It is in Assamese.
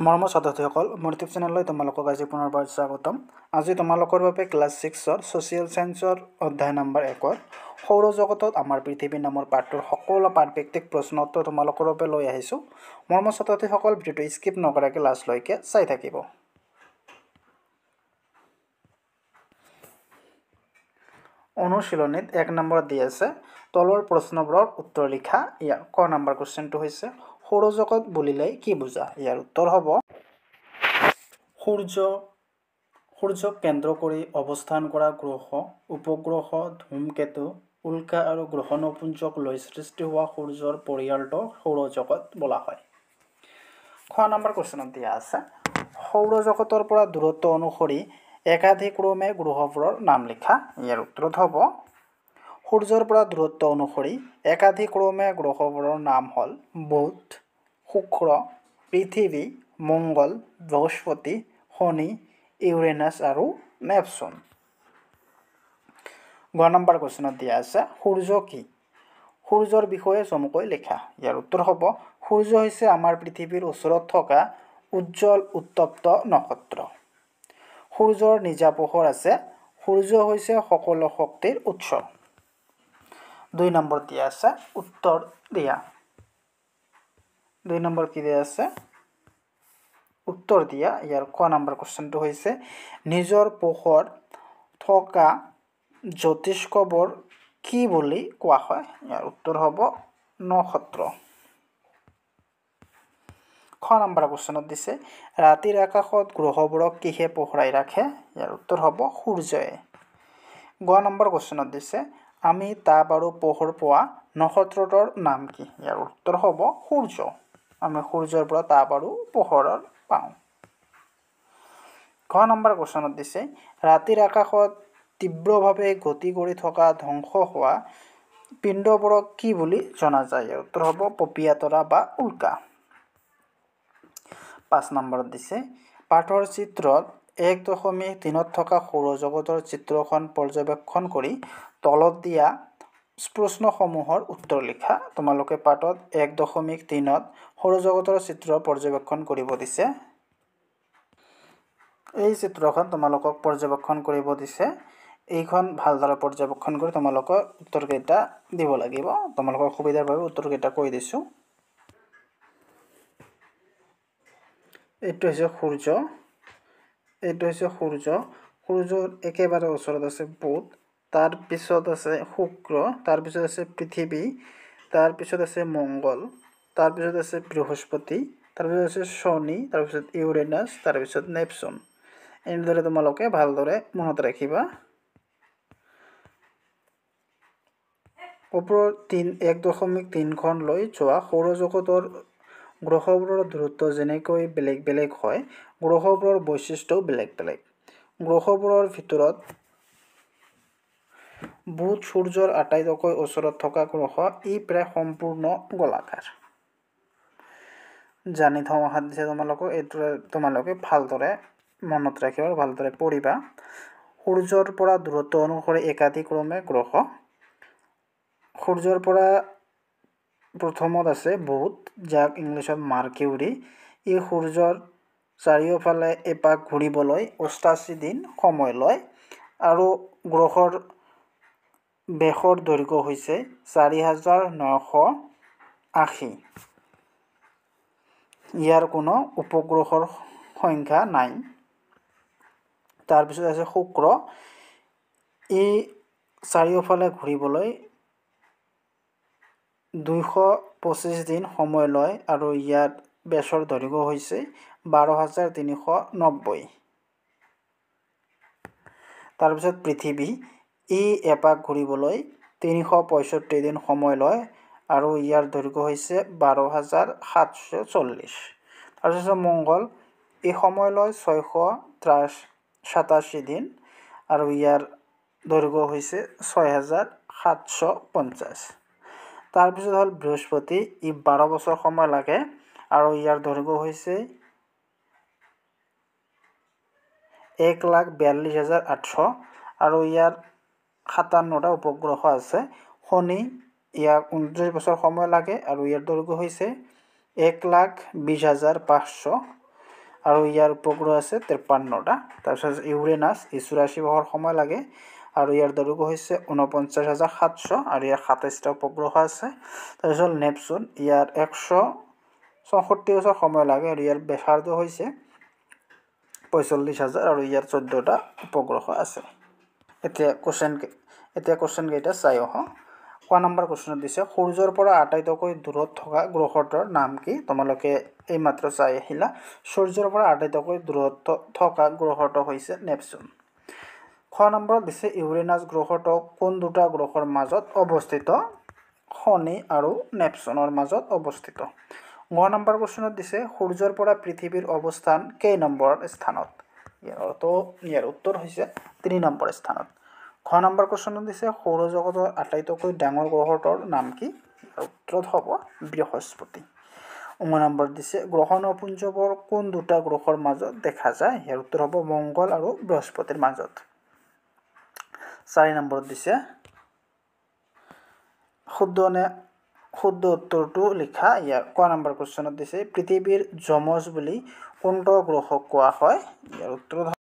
মৰমৰ ছাত্ৰছাত্ৰীসকল মোৰ ইউটিউব চেনেললৈ তোমালোকক আজি পুনৰবাৰ স্বাগতম। আজি তোমালোকৰ বাবে ক্লাছ 6ৰ ছ'চিয়েল ছায়েন্সৰ অধ্যায় নম্বৰ 1ৰ সৌৰজগতত আমাৰ পৃথিৱী নামৰ পাঠটোৰ সকলো পাঠভিত্তিক প্ৰশ্ন উত্তৰ তোমালোকৰ বাবে লৈ আহিছোঁ। মৰমৰ ছাত্ৰছাত্ৰীসকল ভিডিঅ'টো স্কিপ নকৰাকৈ লাষ্টলৈকে চাই থাকিব। অনুশীলনীত 1 নম্বৰত দি আছে তলৰ প্ৰশ্নবোৰৰ উত্তৰ লিখা। ইয়াৰ ক নম্বৰ কুৱেশ্যনটো হৈছে সৌৰজগত বুলিলে কি বুজা? ইয়াৰ উত্তৰ হ'ব সূৰ্যক কেন্দ্ৰ কৰি অৱস্থান কৰা গ্ৰহ, উপগ্ৰহ, ধূমকেতু, উল্কা আৰু গ্ৰহ নপুঞ্জক লৈ সৃষ্টি হোৱা সূৰ্যৰ পৰিয়ালটোক সৌৰজগত বোলা হয়। খ নম্বৰ কুৱেশ্যনত দিয়া আছে সৌৰজগতৰ পৰা দূৰত্ব অনুসৰি একাধিক্ৰমে গ্ৰহবোৰৰ নাম লিখা। ইয়াৰ উত্তৰত হ'ব সূৰ্যৰ পৰা দূৰত্ব অনুসৰি একাধিক্ৰমে গ্ৰহবোৰৰ নাম হ'ল বুধ, শুক্ৰ, পৃথিৱী, মংগল, বৃহস্পতি, শনি, ইউৰেনাছ আৰু নেপচুন। গ নম্বৰ কুৱেশ্যনত দিয়া আছে সূৰ্য কি? সূৰ্যৰ বিষয়ে চমুকৈ লিখা। ইয়াৰ উত্তৰ হ'ব সূৰ্য হৈছে আমাৰ পৃথিৱীৰ ওচৰত থকা উজ্জ্বল উত্তপ্ত নক্ষত্ৰ। সূৰ্যৰ নিজা পোহৰ আছে। সূৰ্য হৈছে সকলো শক্তিৰ উৎস। 2 নম্বৰ দিয়া আছে উত্তৰ দিয়া। 2 নম্বৰ কি দিয়া আছে? উত্তৰ দিয়া। ইয়াৰ ক নম্বৰ কুৱেশ্যনটো হৈছে নিজৰ পোহৰ থকা জ্যোতিষ্কবোৰ কি বুলি কোৱা হয়? ইয়াৰ উত্তৰ হ'ব নক্ষত্ৰ। খ নম্বৰ কুৱেশ্যনত দিছে ৰাতিৰ আকাশত গ্ৰহবোৰক কিহে পোহৰাই ৰাখে? ইয়াৰ উত্তৰ হ'ব সূৰ্যই। গ নম্বৰ কুৱেশ্যনত দিছে আমি তাপ আৰু পোহৰ পোৱা নক্ষত্ৰটোৰ নাম কি? ইয়াৰ উত্তৰ হ'ব সূৰ্য। আমি সূৰ্যৰ পৰা তাপ আৰু পোহৰ পাওঁ। ঘ নম্বৰ কুৱেশ্যনত দিছে ৰাতিৰ আকাশত তীব্ৰভাৱে গতি কৰি থকা ধ্বংস হোৱা পিণ্ডবোৰক কি বুলি জনা যায়? ইয়াৰ উত্তৰ হ'ব পপীয়া তৰা বা উল্কা। 5 নম্বৰত দিছে পাঠৰ চিত্ৰত 1.3ত থকা সৌৰজগতৰ চিত্ৰখন পৰ্যবেক্ষণ কৰি তলত দিয়া প্ৰশ্নসমূহৰ উত্তৰ লিখা। তোমালোকে পাঠত 1.3ত সৌৰজগতৰ চিত্ৰ পৰ্যবেক্ষণ কৰিব দিছে। এই চিত্ৰখন তোমালোকক পৰ্যবেক্ষণ কৰিব দিছে। এইখন ভালদৰে পৰ্যবেক্ষণ কৰি তোমালোকৰ উত্তৰকেইটা দিব লাগিব। তোমালোকৰ সুবিধাৰ বাবে উত্তৰকেইটা কৈ দিছোঁ। এইটো হৈছে সূৰ্য। এইটো হৈছে সূৰ্য। সূৰ্যৰ একেবাৰে ওচৰত আছে বুধ, তাৰপিছত আছে শুক্ৰ, তাৰপিছত আছে পৃথিৱী, তাৰপিছত আছে মংগল, তাৰপিছত আছে বৃহস্পতি, তাৰপিছত আছে শনি, তাৰপিছত ইউৰেনাছ, তাৰপিছত নেপচুন। এনেদৰে তোমালোকে ভালদৰে মনত ৰাখিবা। ওপৰৰ 1.3খন লৈ যোৱা সৌৰজগতৰ গ্ৰহবোৰৰ দূৰত্ব যেনেকৈ বেলেগ বেলেগ হয়, গ্ৰহবোৰৰ বৈশিষ্ট্যও বেলেগ বেলেগ। গ্ৰহবোৰৰ ভিতৰত বুধ সূৰ্যৰ আটাইতকৈ ওচৰত থকা গ্ৰহ। ই প্ৰায় সম্পূৰ্ণ গোলাকাৰ। জানি থওঁ অহাত দিছে তোমালোকক। এইটো তোমালোকে ভালদৰে মনত ৰাখিবা আৰু ভালদৰে পঢ়িবা। সূৰ্যৰ পৰা দূৰত্ব অনুসৰি একাধিক্ৰমে গ্ৰহ। সূৰ্যৰ পৰা প্ৰথমত আছে বুধ, যাক ইংলিছত মাৰ্কিউৰী। ই সূৰ্যৰ চাৰিওফালে এপাক ঘূৰিবলৈ 88 দিন সময় লয় আৰু গ্ৰহৰ বেশৰ দৈৰ্ঘ্য হৈছে 4980। ইয়াৰ কোনো উপগ্ৰহৰ সংখ্যা নাই। তাৰপিছত আছে শুক্ৰ। ই চাৰিওফালে ঘূৰিবলৈ 225 দিন সময় লয় আৰু ইয়াৰ বেশৰ দৈৰ্ঘ্য হৈছে 12390। তাৰপিছত পৃথিৱী। ই এপাক ঘূৰিবলৈ 365 দিন সময় লয় আৰু ইয়াৰ দৈৰ্ঘ্য হৈছে 12740। তাৰপিছত মংগল। ই সময় লয় 687 দিন আৰু ইয়াৰ দৈৰ্ঘ্য হৈছে 6750। তাৰপিছত হ'ল বৃহস্পতি। ই 12 বছৰ সময় লাগে আৰু ইয়াৰ দৈৰ্ঘ্য হৈছে 1,42,800 আৰু ইয়াৰ 57টা উপগ্ৰহ আছে। শনি। ইয়াক 29 বছৰ সময় লাগে আৰু ইয়াৰ দৈৰ্ঘ্য হৈছে 1,20,500। আৰু ইয়াৰ উপগ্ৰহ আছে 53টা। তাৰপিছত ইউৰেনাছ 84 বছৰ সময় লাগে আৰু ইয়াৰ দৈৰ্ঘ্য হৈছে 49,700 আৰু ইয়াৰ 27টা উপগ্ৰহ আছে। তাৰপিছত নেপচুন ইয়াৰ 164 বছৰ সময় লাগে আৰু ইয়াৰ ব্যাসাৰ্ধ হৈছে 45,000 আৰু ইয়াৰ 14টা উপগ্ৰহ আছে। এতিয়া কোশ্চেন কেইটা চাই আহোঁ। ক নম্বৰ কোশ্চেনত দিছে সূৰ্যৰ পৰা আটাইতকৈ দূৰত থকা গ্ৰহটোৰ নাম কি? তোমালোকে এইমাত্ৰ চাই আহিলা। সূৰ্যৰ পৰা আটাইতকৈ দূৰত থকা গ্ৰহটো হৈছে নেপচুন। খ নম্বৰত দিছে ইউৰেনাছ গ্ৰহটো কোন দুটা গ্ৰহৰ মাজত অৱস্থিত? শনি আৰু নেপচুনৰ মাজত অৱস্থিত। গ নম্বৰ কোশ্চেনত দিছে সূৰ্যৰ পৰা পৃথিৱীৰ অৱস্থান কেই নম্বৰ স্থানত? ইয়াৰ উত্তৰ হৈছে 3 নম্বৰ স্থানত। খ নম্বৰ কোশ্চেনত দিছে সৌৰজগতৰ আটাইতকৈ ডাঙৰ গ্ৰহটোৰ নাম কি? ইয়াৰ উত্তৰ হ'ব বৃহস্পতি। ঙ নম্বৰ দিছে গ্ৰহ নপুঞ্জবোৰ কোন দুটা গ্ৰহৰ মাজত দেখা যায়? ইয়াৰ উত্তৰ হ'ব মংগল আৰু বৃহস্পতিৰ মাজত। 4 নম্বৰত দিছে শুদ্ধ উত্তৰটো লিখা। ইয়াৰ ক নম্বৰ কোশ্চেনত দিছে পৃথিৱীৰ যমজ বুলি কোনটো গ্ৰহক কোৱা হয়? ইয়াৰ উত্তৰ